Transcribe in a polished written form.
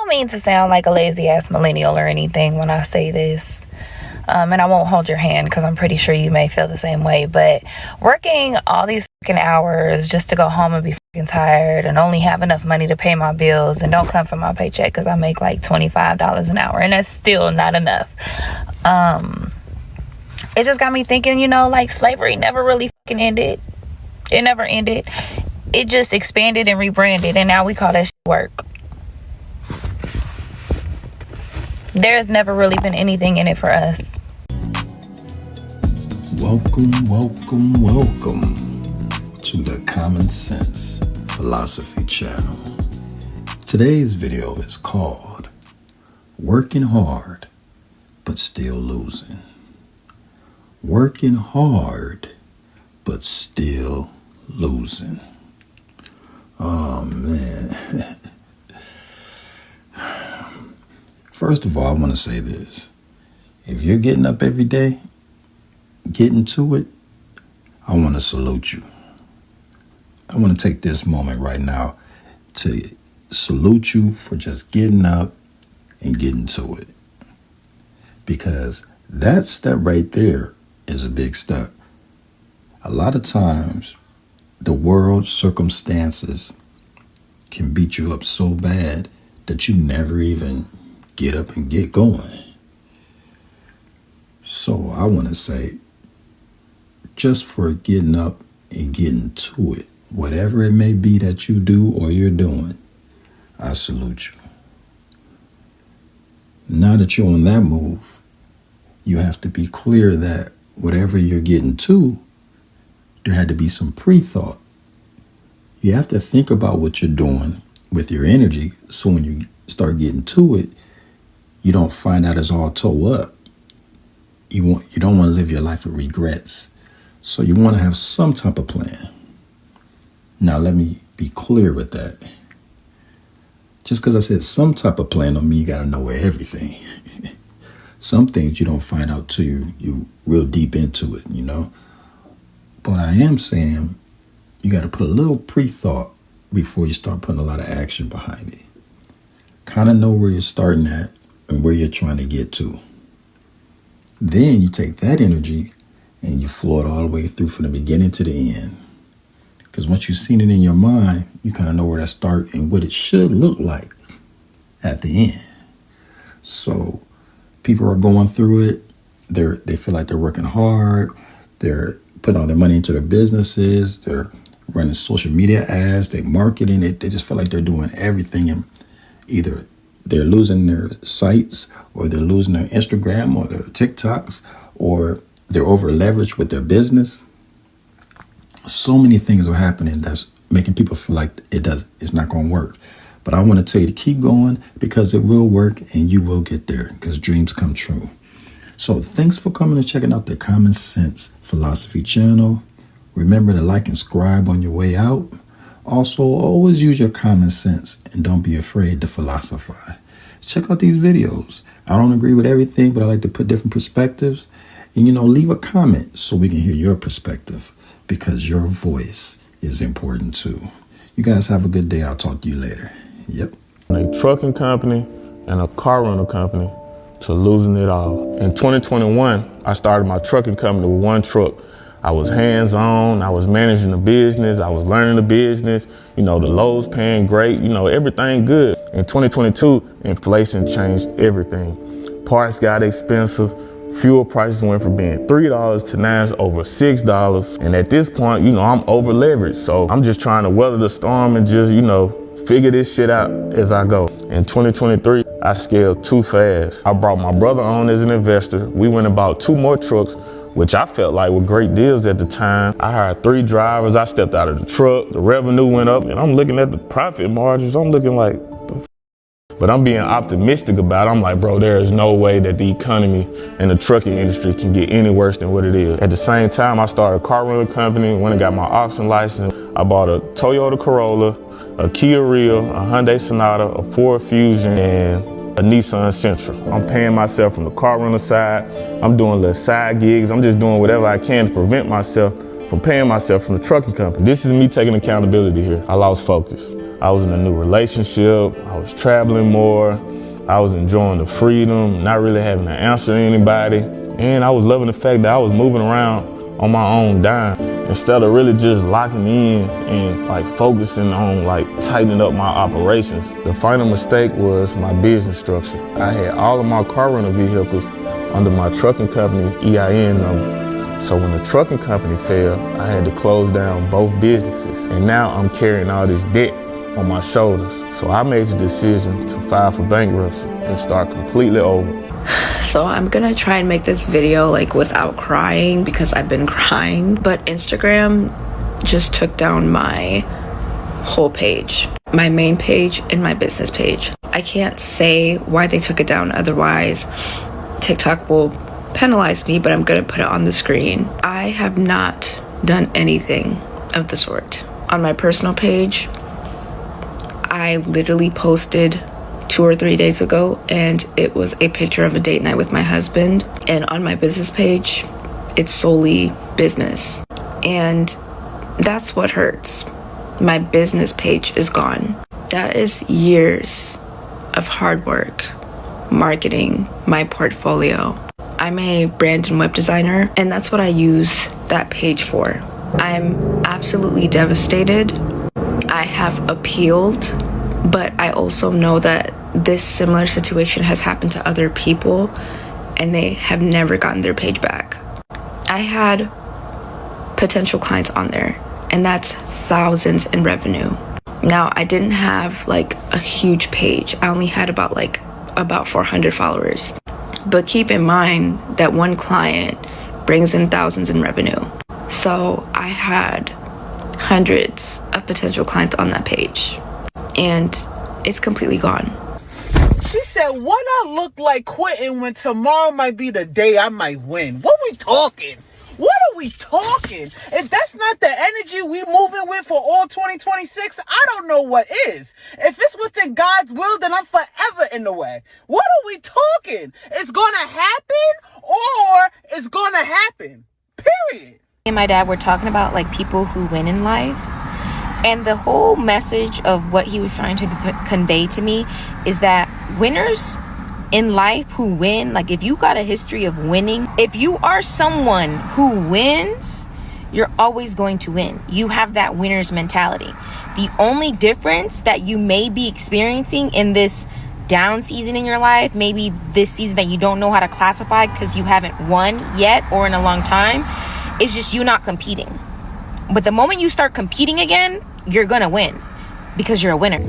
don't mean to sound like a lazy ass millennial or anything when I say this. And I won't hold your hand because I'm pretty sure you may feel the same way. But working all these fucking hours just to go home and be fucking tired and only have enough money to pay my bills and don't come from my paycheck because I make like $25 an hour and that's still not enough. It just got me thinking, you know, like slavery never really fucking ended. It never ended. It just expanded and rebranded and now we call that shit work. There's never really been anything in it for us. Welcome to the Common Sense Philosophy Channel. Today's video is called Working Hard but Still Losing. Working hard but still losing. Oh man. First of all, I want to say this. If you're getting up every day, getting to it, I want to salute you. I want to take this moment right now to salute you for just getting up and getting to it. Because that step right there is a big step. A lot of times, the world's circumstances can beat you up so bad that you never even get up and get going. So I want to say, just for getting up and getting to it, whatever it may be that you do or you're doing, I salute you. Now that you're on that move, you have to be clear that whatever you're getting to, there had to be some pre-thought. You have to think about what you're doing with your energy so when you start getting to it, you don't find out it's all toe up. You don't want to live your life with regrets. So you want to have some type of plan. Now let me be clear with that. Just because I said some type of plan don't mean you got to know everything. Some things you don't find out till you real deep into it, you know. But I am saying you got to put a little pre-thought before you start putting a lot of action behind it. Kind of know where you're starting at and where you're trying to get to. Then you take that energy and you flow it all the way through from the beginning to the end. Because once you've seen it in your mind, you kind of know where to start and what it should look like at the end. So people are going through it. They feel like they're working hard. They're putting all their money into their businesses. They're running social media ads. They're marketing it. They just feel like they're doing everything. And either they're losing their sites or they're losing their Instagram or their TikToks or they're over leveraged with their business. So many things are happening that's making people feel like it's not going to work. But I want to tell you to keep going because it will work and you will get there because dreams come true. So thanks for coming and checking out the Common Sense Philosophy Channel. Remember to like and subscribe on your way out. Also, always use your common sense and don't be afraid to philosophize. Check out these videos. I don't agree with everything, but I like to put different perspectives. And, leave a comment so we can hear your perspective because your voice is important too. You guys have a good day. I'll talk to you later. Yep. A trucking company and a car rental company to losing it all. In 2021, I started my trucking company with one truck. I was hands-on, I was managing the business, I was learning the business, the loads paying great, everything good. In 2022, inflation changed everything. Parts got expensive, fuel prices went from being $3 to now it's over $6. And at this point, I'm over leveraged. So I'm just trying to weather the storm and just, figure this shit out as I go. In 2023, I scaled too fast. I brought my brother on as an investor. We went and bought 2 more trucks, which I felt like were great deals at the time. I hired 3 drivers. I stepped out of the truck. The revenue went up and I'm looking at the profit margins. I'm looking like, but I'm being optimistic about it. I'm like, bro, there is no way that the economy and the trucking industry can get any worse than what it is. At the same time, I started a car rental company, went and got my auction license. I bought a Toyota Corolla, a Kia Rio, a Hyundai Sonata, a Ford Fusion, and a Nissan Sentra. I'm paying myself from the car rental side. I'm doing little side gigs. I'm just doing whatever I can to prevent myself from paying myself from the trucking company. This is me taking accountability here. I lost focus. I was in a new relationship. I was traveling more. I was enjoying the freedom, not really having to answer anybody. And I was loving the fact that I was moving around on my own dime instead of really just locking in and like focusing on like tightening up my operations. The final mistake was my business structure. I had all of my car rental vehicles under my trucking company's EIN number. So when the trucking company failed, I had to close down both businesses. And now I'm carrying all this debt on my shoulders. So I made the decision to file for bankruptcy and start completely over. So I'm gonna try and make this video like without crying because I've been crying, but Instagram just took down my whole page, my main page and my business page. I can't say why they took it down, otherwise TikTok will penalize me, but I'm gonna put it on the screen. I have not done anything of the sort. On my personal page, I literally posted 2 or 3 days ago, and it was a picture of a date night with my husband. And on my business page, it's solely business. And that's what hurts. My business page is gone. That is years of hard work, marketing, my portfolio. I'm a brand and web designer, and that's what I use that page for. I'm absolutely devastated. I have appealed, but I also know that this similar situation has happened to other people and they have never gotten their page back. I had potential clients on there, and that's thousands in revenue. Now, I didn't have like a huge page. I only had about 400 followers. But keep in mind that one client brings in thousands in revenue. So I had hundreds of potential clients on that page, and it's completely gone. She said, what I look like quitting when tomorrow might be the day I might win? What we talking? What are we talking? If that's not the energy we moving with for all 2026, I don't know what is. If it's within God's will, then I'm forever in the way. What are we talking? It's gonna happen, or it's gonna happen. Period. And my dad were talking about like people who win in life, and the whole message of what he was trying to convey to me is that winners in life who win, like if you got a history of winning, if you are someone who wins, you're always going to win. You have that winner's mentality. The only difference that you may be experiencing in this down season in your life, maybe this season that you don't know how to classify because you haven't won yet or in a long time, is just you not competing. But the moment you start competing again, you're gonna win because you're a winner.